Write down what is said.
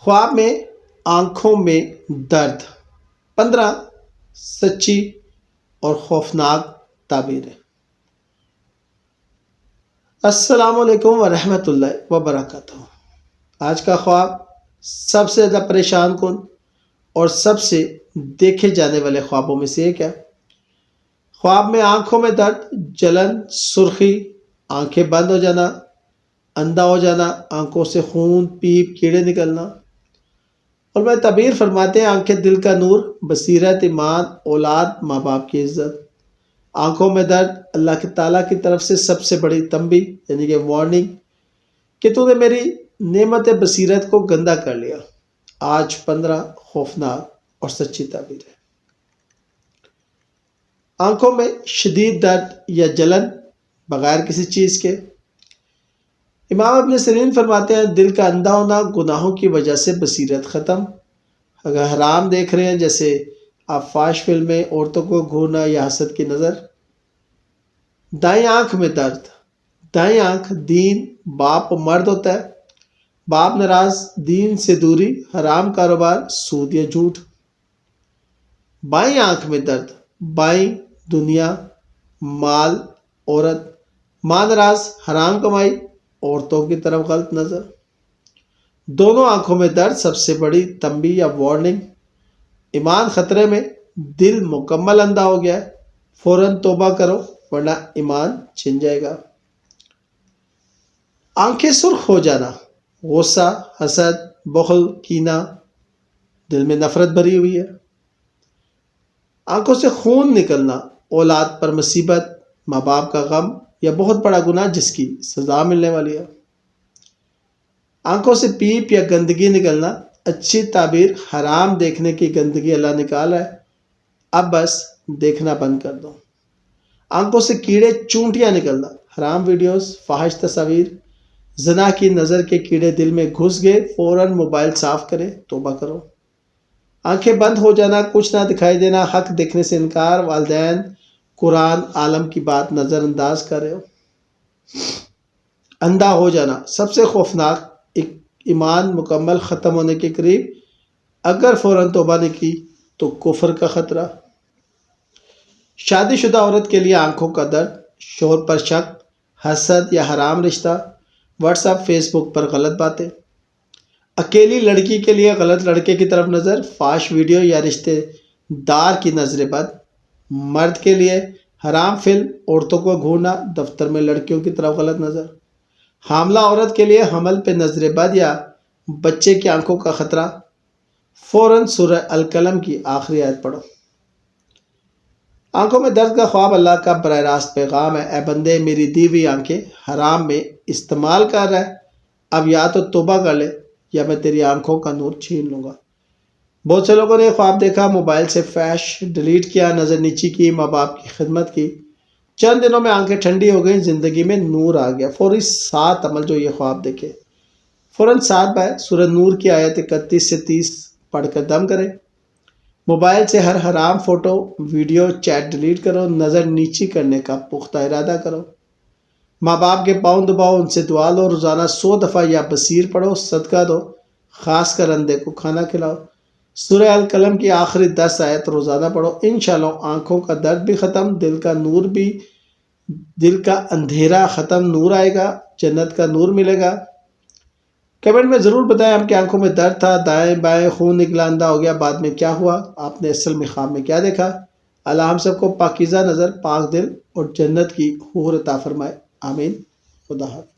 خواب میں آنکھوں میں درد 15 سچی اور خوفناک تعبیریں۔ السلام علیکم ورحمۃ اللہ وبرکاتہ۔ آج کا خواب سب سے زیادہ پریشان کن اور سب سے دیکھے جانے والے خوابوں میں سے ایک ہے۔ خواب میں آنکھوں میں درد، جلن، سرخی، آنکھیں بند ہو جانا، اندھا ہو جانا، آنکھوں سے خون، پیپ، کیڑے نکلنا۔ اور میں تعبیر فرماتے ہیں آنکھیں دل کا نور، بصیرت، ایمان، اولاد، ماں باپ کی عزت۔ آنکھوں میں درد اللہ تعالیٰ کی طرف سے سب سے بڑی تنبیہ یعنی کہ وارننگ کہ تو نے میری نعمت بصیرت کو گندا کر لیا۔ آج 15 خوفناک اور سچی تعبیر ہے۔ آنکھوں میں شدید درد یا جلن بغیر کسی چیز کے۔ امام ابن سیرین فرماتے ہیں دل کا اندھا ہونا گناہوں کی وجہ سے بصیرت ختم۔ اگر حرام دیکھ رہے ہیں جیسے آپ فاحش فلمیں، عورتوں کو گھورنا یا حسد کی نظر۔ دائیں آنکھ میں درد، دائیں آنکھ دین، باپ و مرد ہوتا ہے، باپ ناراض، دین سے دوری، حرام کاروبار، سود یا جھوٹ۔ بائیں آنکھ میں درد، بائیں دنیا، مال، عورت، ماں ناراض، حرام کمائی، عورتوں کی طرف غلط نظر۔ دونوں آنکھوں میں درد سب سے بڑی تنبیہ یا وارننگ۔ ایمان خطرے میں، دل مکمل اندھا ہو گیا ہے، فوراً توبہ کرو ورنہ ایمان چھن جائے گا۔ آنکھیں سرخ ہو جانا، غصہ، حسد، بخل، کینہ، دل میں نفرت بھری ہوئی ہے۔ آنکھوں سے خون نکلنا، اولاد پر مصیبت، ماں باپ کا غم یا بہت بڑا گناہ جس کی سزا ملنے والی ہے۔ آنکھوں سے پیپ یا گندگی نکلنا، اچھی تعبیر حرام دیکھنے کی گندگی اللہ نکال ہے، اب بس دیکھنا بند کر دو۔ آنکھوں سے کیڑے چونٹیاں نکلنا، حرام ویڈیوز، فاحش تصاویر، زنا کی نظر کے کیڑے دل میں گھس گئے، فوراً موبائل صاف کرے، توبہ کرو۔ آنکھیں بند ہو جانا، کچھ نہ دکھائی دینا، حق دیکھنے سے انکار، والدین، قرآن، عالم کی بات نظر انداز کر رہے ہو۔ اندھا ہو جانا، سب سے خوفناک، ایمان مکمل ختم ہونے کے قریب، اگر فوراً توبہ نہیں کی تو کفر کا خطرہ۔ شادی شدہ عورت کے لیے آنکھوں کا درد، شوہر پر شک، حسد یا حرام رشتہ، واٹس ایپ فیس بک پر غلط باتیں۔ اکیلی لڑکی کے لیے غلط لڑکے کی طرف نظر، فاحش ویڈیو یا رشتے دار کی نظر بد۔ مرد کے لیے حرام فلم، عورتوں کو گھورنا، دفتر میں لڑکیوں کی طرف غلط نظر۔ حاملہ عورت کے لیے حمل پہ نظر بد یا بچے کی آنکھوں کا خطرہ، فوراً سورہ القلم کی آخری آیت پڑھو۔ آنکھوں میں درد کا خواب اللہ کا براہ راست پیغام ہے، اے بندے میری دی ہوئی آنکھیں حرام میں استعمال کر رہا ہے، اب یا تو توبہ کر لے یا میں تیری آنکھوں کا نور چھین لوں گا۔ بہت سے لوگوں نے خواب دیکھا، موبائل سے فیش ڈیلیٹ کیا، نظر نیچی کی، ماں باپ کی خدمت کی، چند دنوں میں آنکھیں ٹھنڈی ہو گئیں، زندگی میں نور آ گیا۔ فوری 7 عمل جو یہ خواب دیکھے، فوراً 7 بار سورہ نور کی آیت 31 سے 30 پڑھ کر دم کرے۔ موبائل سے ہر حرام فوٹو، ویڈیو، چیٹ ڈیلیٹ کرو، نظر نیچی کرنے کا پختہ ارادہ کرو۔ ماں باپ کے پاؤں دباؤ، ان سے دعا لو، روزانہ 100 دفعہ یا بصیر پڑھو، صدقہ دو، خاص کر اندھے کو کھانا کھلاؤ۔ سورہ القلم کی آخری 10 آیت روزانہ پڑھو، انشاءاللہ آنکھوں کا درد بھی ختم، دل کا نور بھی، دل کا اندھیرا ختم، نور آئے گا، جنت کا نور ملے گا۔ کمنٹ میں ضرور بتائیں آپ کی آنکھوں میں درد تھا، دائیں بائیں خون نکلا، اندھا ہو گیا، بعد میں کیا ہوا، آپ نے اصل میں خواب میں کیا دیکھا۔ اللہ ہم سب کو پاکیزہ نظر، پاک دل اور جنت کی حور عطا فرمائے، آمین۔ خدا حافظ۔